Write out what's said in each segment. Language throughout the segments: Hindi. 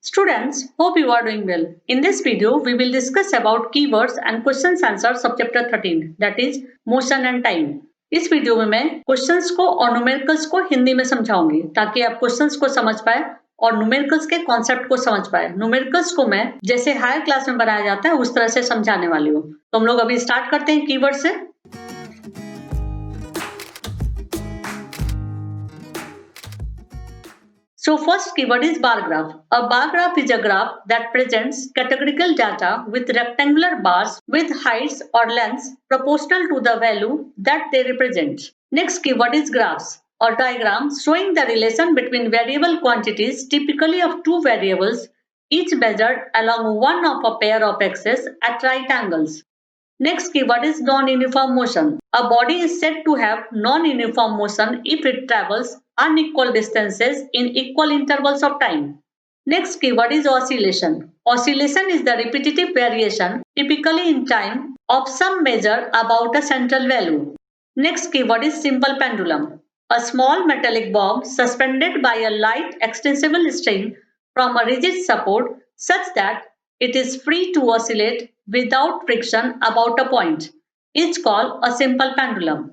Students, hope you are doing well. In this video, we will discuss about keywords and questions answers of chapter 13, that is motion and time. इस वीडियो में मैं क्वेश्चंस को और न्यूमेरिकल्स को हिंदी में समझाऊंगी ताकि आप क्वेश्चंस को समझ पाए और न्यूमेरिकल्स के कॉन्सेप्ट को समझ पाए। न्यूमेरिकल्स को मैं जैसे हायर क्लास में बनाया जाता है उस तरह से समझाने वाली हूँ। तो हम लोग अभी स्टार्ट करते हैं कीवर्ड से। So first keyword is bar graph. A bar graph is a graph that presents categorical data with rectangular bars with heights or lengths proportional to the value that they represent. Next keyword is graphs, or diagrams showing the relation between variable quantities, typically of two variables, each measured along one of a pair of axes at right angles. Next keyword is non-uniform motion. A body is said to have non-uniform motion if it travels unequal distances in equal intervals of time. Next keyword is oscillation. Oscillation is the repetitive variation, typically in time, of some measure about a central value. Next keyword is simple pendulum. A small metallic bob suspended by a light extensible string from a rigid support such that it is free to oscillate without friction about a point is called a simple pendulum.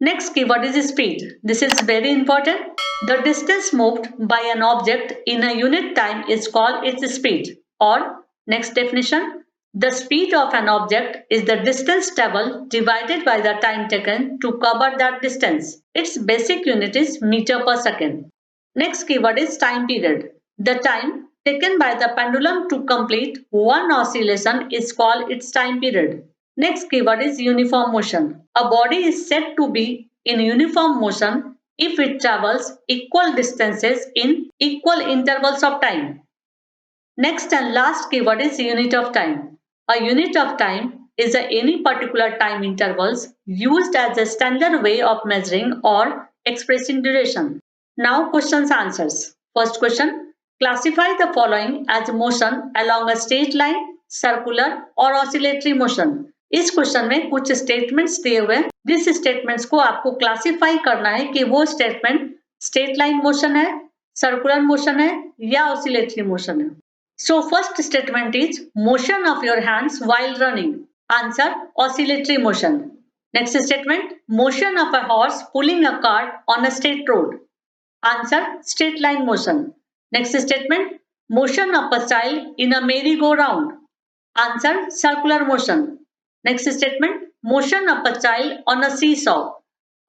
Next keyword is speed. This is very important. The distance moved by an object in a unit time is called its speed. Or next definition, the speed of an object is the distance traveled divided by the time taken to cover that distance. Its basic unit is meter per second. Next keyword is time period. The time taken by the pendulum to complete one oscillation is called its time period. Next keyword is uniform motion. A body is said to be in uniform motion if it travels equal distances in equal intervals of time. Next and last keyword is unit of time. A unit of time is any particular time intervals used as a standard way of measuring or expressing duration. Now questions answers. First question. Classify the following as motion along a straight line, circular or oscillatory motion. इस क्वेश्चन में कुछ स्टेटमेंट्स दिए हुए हैं। जिस स्टेटमेंट्स को आपको क्लासिफाई करना है कि वो स्टेटमेंट स्ट्रेट लाइन मोशन है, सर्कुलर मोशन है या ऑसिलेटरी मोशन है। सो first statement is motion of your hands while running. Answer oscillatory motion. Next statement motion of a horse pulling a cart on a straight road. Answer straight line motion. Next statement, motion of a child in a merry-go-round. Answer, circular motion. Next statement, motion of a child on a seesaw.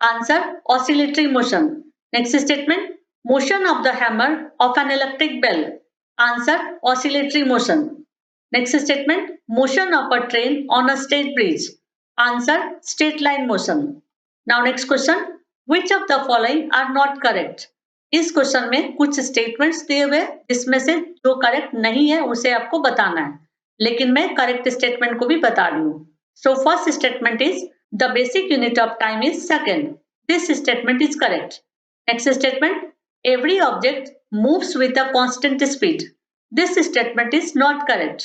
Answer, oscillatory motion. Next statement, motion of the hammer of an electric bell. Answer, oscillatory motion. Next statement, motion of a train on a state bridge. Answer, straight line motion. Now next question, which of the following are not correct? इस क्वेश्चन में कुछ स्टेटमेंट्स दिए हुए जिसमें से जो करेक्ट नहीं है उसे आपको बताना है, लेकिन मैं करेक्ट स्टेटमेंट को भी बता रही हूँ। So first statement is the basic unit of time is second. This statement is correct. Next statement, every object moves with a constant speed. This statement is not correct.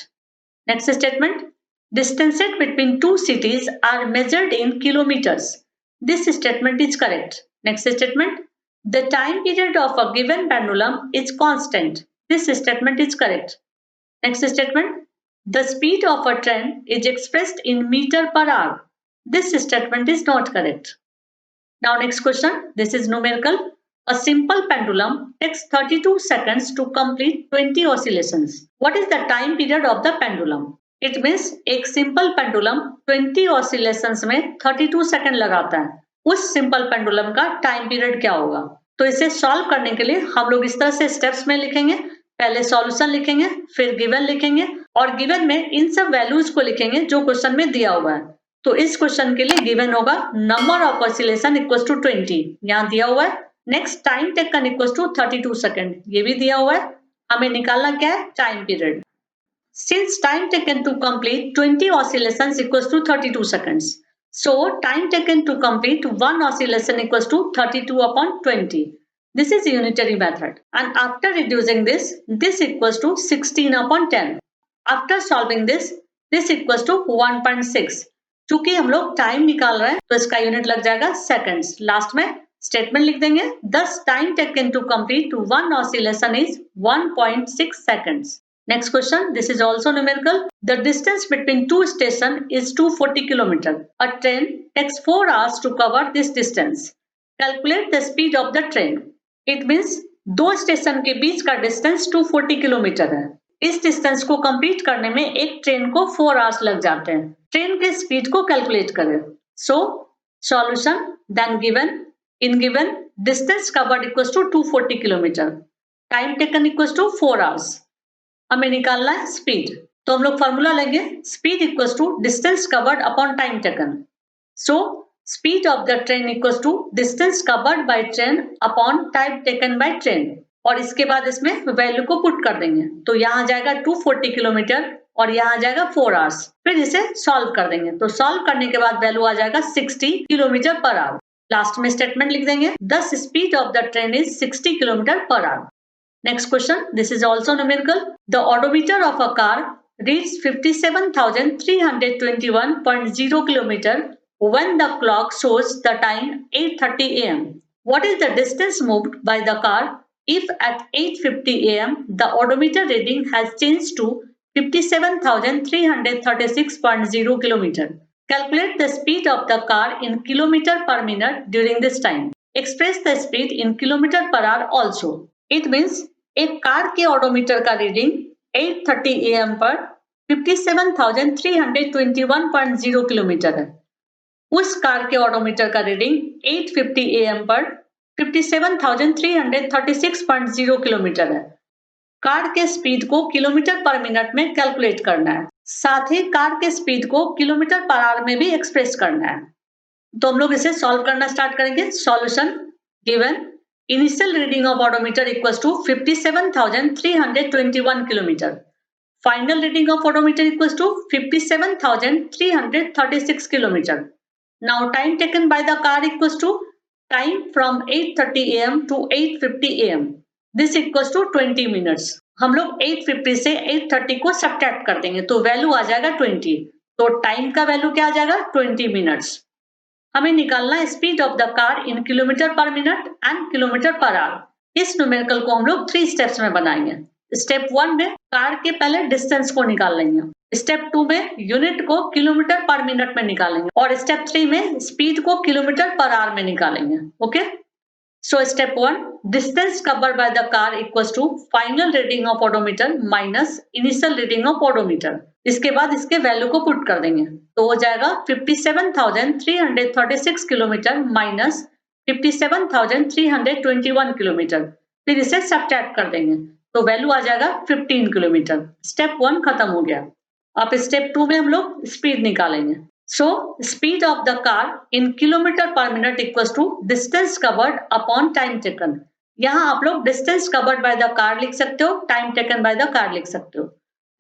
Next statement, distances between two cities are measured in kilometres. This statement is correct. Next statement, the time period of a given pendulum is constant. This statement is correct. Next statement, the speed of a train is expressed in meter per hour. This statement is not correct. Now next question, this is numerical. A simple pendulum takes 32 seconds to complete 20 oscillations. What is the time period of the pendulum? It means एक simple pendulum 20 oscillations में 32 सेकंड लगाता है। उस सिंपल पेंडुलम का टाइम पीरियड क्या होगा? तो इसे सॉल्व करने के लिए हम लोग इस तरह से स्टेप्स में लिखेंगे। पहले सॉल्यूशन लिखेंगे, फिर गिवन लिखेंगे और गिवन में इन सब वैल्यूज को लिखेंगे जो क्वेश्चन में दिया हुआ है। तो इस क्वेश्चन के लिए गिवन होगा number of oscillation equals to 20, यहाँ दिया हुआ है। Next time taken equals to 32 second, ये भी दिया हुआ है। हमें निकालना क्या है? Time period. Since time taken to complete 20 oscillations equals to 32 seconds. So time taken to complete one oscillation equals to 32 upon 20. This is unitary method. And after reducing this, this equals to 16 upon 10. After solving this, this equals to 1.6. चूंकि हम लोग टाइम निकाल रहे हैं तो इसका यूनिट लग जाएगा सेकंड्स। लास्ट में स्टेटमेंट लिख देंगे, thus time taken to complete one oscillation is 1.6 seconds. Next question, this is also numerical. The distance between two stations is 240 km. A train takes 4 hours to cover this distance. Calculate the speed of the train. It means दो स्टेशन के बीच का डिस्टेंस 240 किलोमीटर है। इस डिस्टेंस को कंप्लीट करने में एक ट्रेन को 4 आवर्स लग जाते हैं। ट्रेन के स्पीड को कैलकुलेट करें। So solution, then given, in given distance covered equals to 240 kilometre, time taken equals to 4 hours. हमें निकालना है स्पीड, तो हम लोग फॉर्मूला लेंगे, speed equals to distance covered upon time taken. So speed of the train equals to distance covered by train upon time taken by train, और इसके बाद इसमें वैल्यू को पुट कर देंगे। तो यहाँ आ जाएगा 240 किलोमीटर और यहाँ आ जाएगा 4 आवर्स। फिर इसे सॉल्व कर देंगे, तो सॉल्व करने के बाद वैल्यू आ जाएगा 60 किलोमीटर पर आवर। लास्ट में स्टेटमेंट लिख देंगे, thus speed of the train is 60 km per hour. Next question, this is also numerical. The odometer of a car reads 57,321.0 km when the clock shows the time 8:30 am. What is the distance moved by the car if at 8:50 am the odometer reading has changed to 57,336.0 km? Calculate the speed of the car in kilometer per minute during this time. Express the speed in kilometer per hour also. It means एक कार के ऑडोमीटर का रीडिंग 8:30 AM पर 57,321.0 किलोमीटर है। उस कार के ऑडोमीटर का रीडिंग 8:50 AM पर 57,336.0 किलोमीटर है। कार के स्पीड को किलोमीटर पर मिनट में कैलकुलेट करना है, साथ ही कार के स्पीड को किलोमीटर पर आवर में भी एक्सप्रेस करना है। तो हम लोग इसे सॉल्व करना स्टार्ट करेंगे। Solution, given initial reading of odometer equals to 57,321 kilometre, final reading of odometer equals to 57,336 kilometre. Now time taken by the car equals to time from 8:30 AM to 8:50 AM, this equals to 20 minutes. हम लोग 8:50 से 8:30 को सब्ट्रैक्ट कर देंगे, तो वैल्यू आ जाएगा 20। तो टाइम का वैल्यू क्या आ जाएगा, 20 मिनट्स। हमें निकालना है speed of the car in kilometre पर minute and kilometre per hour. इस न्यूमेरिकल को हम लोग 3 स्टेप्स में बनाएंगे। स्टेप 1 में कार के पहले डिस्टेंस को निकाल लेंगे, स्टेप 2 में यूनिट को किलोमीटर पर मिनट में निकालेंगे, और स्टेप 3 में स्पीड को किलोमीटर पर आवर में निकालेंगे। Okay, so step 1, distance covered by the car equals to final reading of odometer minus initial reading of odometer। इसके बाद इसके वैल्यू को पुट कर देंगे, तो हो जाएगा 57,336 किलोमीटर माइनस 57,321 किलोमीटर। फिर इसे सब्ट्रैक्ट कर देंगे, तो वैल्यू आ जाएगा 15 किलोमीटर। स्टेप 1 खत्म हो गया। अब स्टेप 2 में हम लोग स्पीड निकालेंगे। So speed of the car in kilometer per minute equals to distance covered upon time taken। यहाँ आप लोग distance covered by the car लिख सकते हो, time taken by the car लिख सकते हो।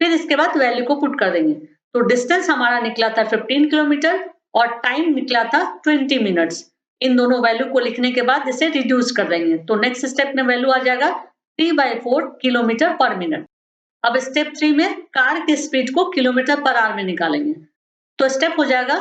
फिर इसके बाद वैल्यू को पुट कर देंगे, तो डिस्टेंस हमारा निकला था 15 किलोमीटर और टाइम निकला था 20 मिनट्स। इन दोनों वैल्यू को लिखने के बाद इसे रिड्यूस कर देंगे, तो नेक्स्ट स्टेप में वैल्यू आ जाएगा 3/4 किलोमीटर पर मिनट। अब स्टेप 3 में कार की स्पीड को किलोमीटर पर आवर में निकालेंगे, तो स्टेप हो जाएगा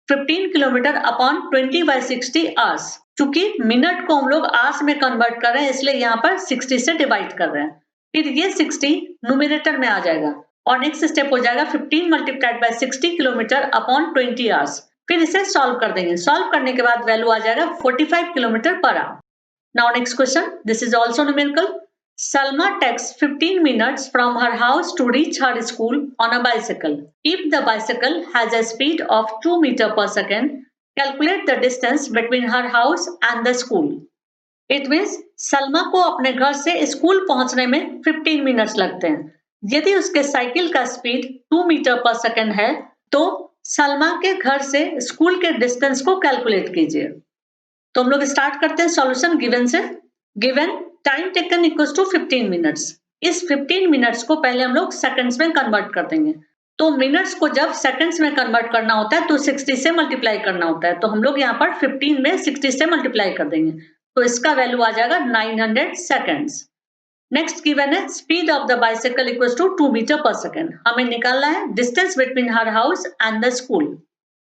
15 किलोमीटर अपॉन 20/60 आवर्स। चूंकि मिनट को हम लोग आवर्स में कन्वर्ट कर रहे हैं, इसलिए यहाँ पर 60 से डिवाइड कर रहे हैं। फिर ये 60 न्यूमरेटर में आ जाएगा और नेक्स्ट स्टेप हो जाएगा 15 multiplied by 60 kilometre upon 20 hours. फिर इसे सॉल्व कर देंगे, सॉल्व करने के बाद वैल्यू आ जाएगा 45 kilometre per hour. Now next question, this is also numerical. Salma takes 15 minutes from her house to reach her school on a bicycle. If the bicycle has a speed of 2 meters per second, calculate the distance between her house and the school. It means Salma को अपने घर से स्कूल पहुंचने में 15 मिनट्स लगते हैं। यदि उसके साइकिल का स्पीड 2 मीटर पर सेकंड है, तो सलमा के घर से स्कूल के डिस्टेंस को कैलकुलेट कीजिए। तो हम लोग स्टार्ट करते हैं सॉल्यूशन गिवन से। Given time taken equals to 15 minutes. इस 15 मिनट्स को पहले हम लोग सेकंड्स में कन्वर्ट कर देंगे। तो मिनट्स को जब सेकंड्स में कन्वर्ट करना होता है तो 60 से मल्टीप्लाई करना होता है, तो हम लोग यहाँ पर 15 में 60 से मल्टीप्लाई कर देंगे, तो इसका वैल्यू आ जाएगा 900 सेकंड्स। नेक्स्ट गिवन है speed of the bicycle equals to 2 metre पर सेकंड। हमें निकालना है distance between her house and the school.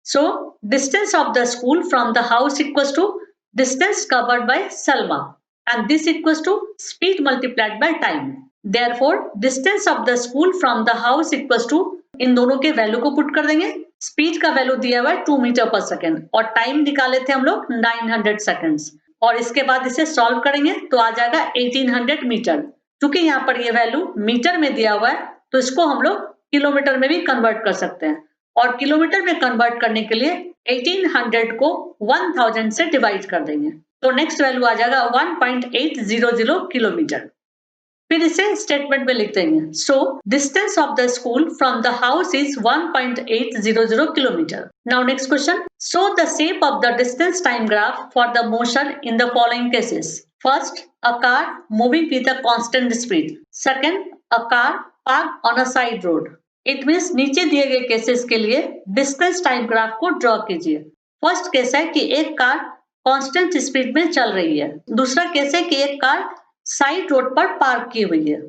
So distance of the school from the house equals to distance covered by Salma, and this equals to speed multiplied by time. Therefore, distance of the school from the house equals to, इन दोनों के वैल्यू को पुट कर देंगे. स्पीड का वैल्यू दिया हुआ है 2 मीटर पर सेकेंड और टाइम निकाले थे हम लोग 900 सेकेंड्स, और इसके बाद इसे सॉल्व करेंगे तो आ जाएगा 1800 मीटर. क्योंकि यहाँ पर ये वैल्यू मीटर में दिया हुआ है तो इसको हम लोग किलोमीटर में भी कन्वर्ट कर सकते हैं, और किलोमीटर में कन्वर्ट करने के लिए 1800 को 1000 से डिवाइड कर देंगे तो नेक्स्ट वैल्यू आ जाएगा 1.800 किलोमीटर. फिर इसे स्टेटमेंट में लिख देंगे. सो distance of the school from the house is 1.800 kilometre. Now next question. Show the shape of the distance time graph for the motion in the following cases. First, a car moving with a constant speed. Second, a car parked on a side road. It means नीचे दिए गए केसेस के लिए डिस्टेंस टाइम ग्राफ को ड्रॉ कीजिए. फर्स्ट केस है कि एक कार कांस्टेंट स्पीड में चल रही है. दूसरा केस है कि एक कार साइड रोड पर पार्क की हुई है.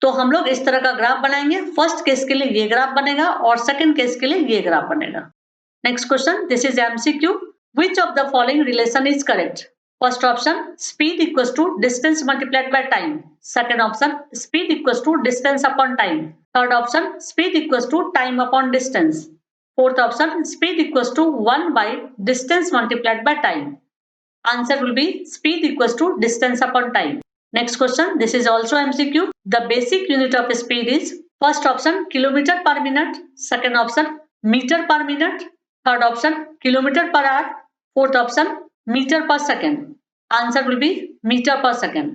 तो हम लोग इस तरह का ग्राफ बनाएंगे. फर्स्ट केस के लिए ये ग्राफ बनेगा और सेकंड केस के लिए ये ग्राफ बनेगा. Next question. This is MCQ. Which of the following relation is correct? First option, speed equals to distance multiplied by time. Second option, speed equals to distance upon time. Third option, speed equals to time upon distance. Fourth option, speed equals to 1 by distance multiplied by time. Answer will be speed equals to distance upon time. Next question, this is also MCQ. The basic unit of speed is, first option, kilometer per minute. Second option, meter per minute. Third option, kilometer per hour. Fourth option, meter per second. Answer will be meter per second.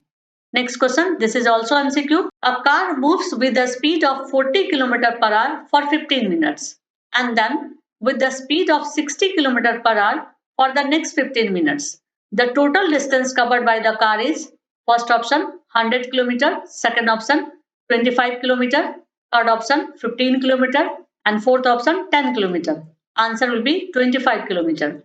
Next question. This is also MCQ. A car moves with the speed of 40 km per hour for 15 minutes and then with the speed of 60 km per hour for the next 15 minutes. The total distance covered by the car is, first option 100 km, second option 25 km, third option 15 km and fourth option 10 km. Answer will be 25 km.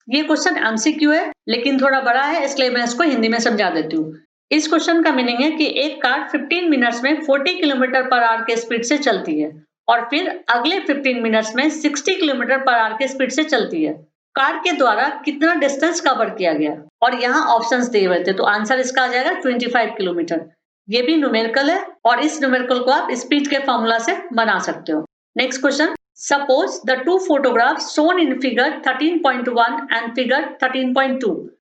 ये क्वेश्चन एमसीक्यू है लेकिन थोड़ा बड़ा है, इसलिए मैं इसको हिंदी में समझा देती हूँ. इस क्वेश्चन का मीनिंग है कि एक कार 15 मिनट्स में 40 किलोमीटर पर आवर के स्पीड से चलती है और फिर अगले 15 मिनट्स में 60 किलोमीटर पर आवर के स्पीड से चलती है. कार के द्वारा कितना डिस्टेंस कवर किया गया और यहाँ ऑप्शंस दिए हुए थे, तो आंसर इसका आ जाएगा 25 किलोमीटर. ये भी न्यूमेरिकल है और इस न्यूमेरिकल को आप स्पीड के फॉर्मूला से बना सकते हो. Next question. Suppose the two photographs shown in figure 13.1 and figure 13.2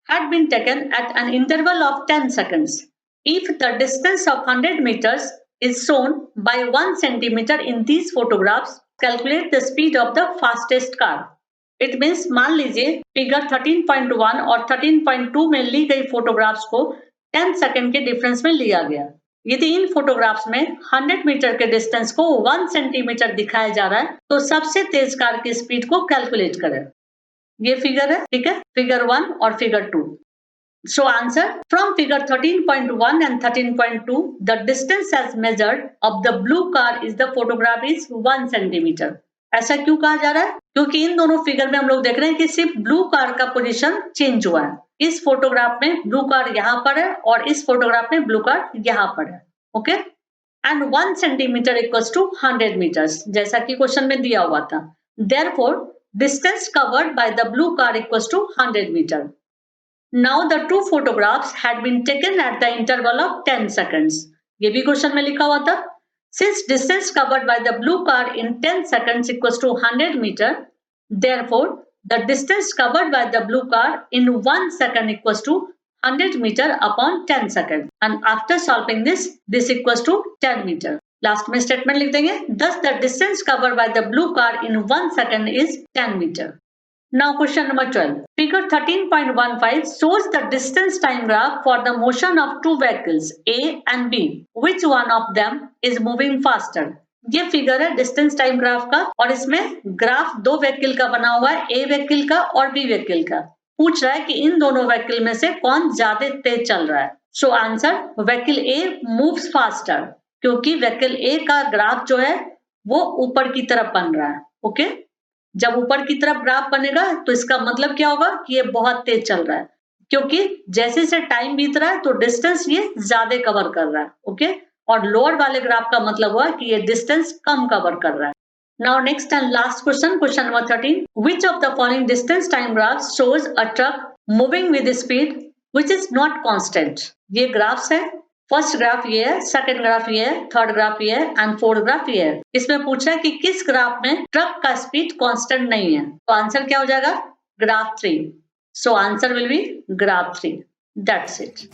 had been taken at an interval of 10 seconds. If the distance of 100 meters is shown by 1 centimeter in these photographs, calculate the speed of the fastest car. It means मान लीजिए फिगर 13.1 और 13.2 में ली गई फोटोग्राफ्स को 10 सेकंड के डिफरेंस में लिया गया. यदि इन फोटोग्राफ्स में 100 मीटर के डिस्टेंस को 1 सेंटीमीटर दिखाया जा रहा है तो सबसे तेज कार की स्पीड को कैलकुलेट करें. ये फिगर है, ठीक है, फिगर 1 और figure 2. So answer from figure 13.1 and 13.2 the distance as measured of the blue car is the photograph is 1 centimetre. ऐसा क्यों कहा जा रहा है? क्योंकि इन दोनों फिगर में हम लोग देख रहे हैं कि सिर्फ ब्लू कार का पोजीशन चेंज हुआ है. इस फोटोग्राफ में ब्लू कार यहाँ पर है और इस फोटोग्राफ में ब्लू कार यहाँ पर है. Okay, and 1 centimetre equals to 100 metres, जैसा कि क्वेश्चन में दिया हुआ था. Therefore distance covered by the blue car equals to 100 metre. Now the two photographs had been taken at the interval of 10 seconds. ये भी क्वेश्चन में लिखा हुआ था. Since distance covered by the blue car in 10 seconds equals to 100 meter, therefore the distance covered by the blue car in 1 second equals to 100 meter upon 10 seconds. And after solving this equals to 10 meter. Last में statement लिख देंगे. Thus the distance covered by the blue car in 1 second is 10 meter. Now question number 12. Figure 13.15 shows the distance time graph for the motion of two vehicles A and B. Which one of them is moving faster? ये फिगर है डिस्टेंस टाइम ग्राफ का और इसमें ग्राफ दो व्हीकल का बना हुआ है, ए व्हीकल का और बी व्हीकल का. पूछ रहा है कि इन दोनों व्हीकल में से कौन ज्यादा तेज चल रहा है. सो आंसर व्हीकल ए मूव्स फास्टर, क्योंकि व्हीकल ए का ग्राफ जो है वो ऊपर की तरफ बन रहा है. ओके, जब ऊपर की तरफ ग्राफ बनेगा तो इसका मतलब क्या होगा कि ये बहुत तेज चल रहा है, क्योंकि जैसे से टाइम बीत रहा है तो डिस्टेंस ये ज्यादा कवर कर रहा है. ओके, और लोअर वाले ग्राफ का मतलब हुआ कि ये डिस्टेंस कम कवर कर रहा है. Now next and last question, question number 13. Which of the following distance time graph shows a truck moving with speed which is not constant. ये ग्राफ्स है, फर्स्ट ग्राफ ये है, सेकंड ग्राफ ये है, थर्ड ग्राफ ये है एंड फोर्थ ग्राफ ये है। इसमें पूछा है कि किस ग्राफ में ट्रक का स्पीड कांस्टेंट नहीं है, तो आंसर क्या हो जाएगा? Graph 3। So answer will be graph 3। That's it.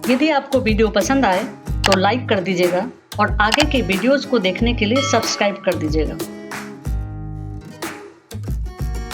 यदि आपको वीडियो पसंद आए तो लाइक कर दीजिएगा और आगे के वीडियोस को देखने के लिए सब्सक्राइब कर दीजिएगा।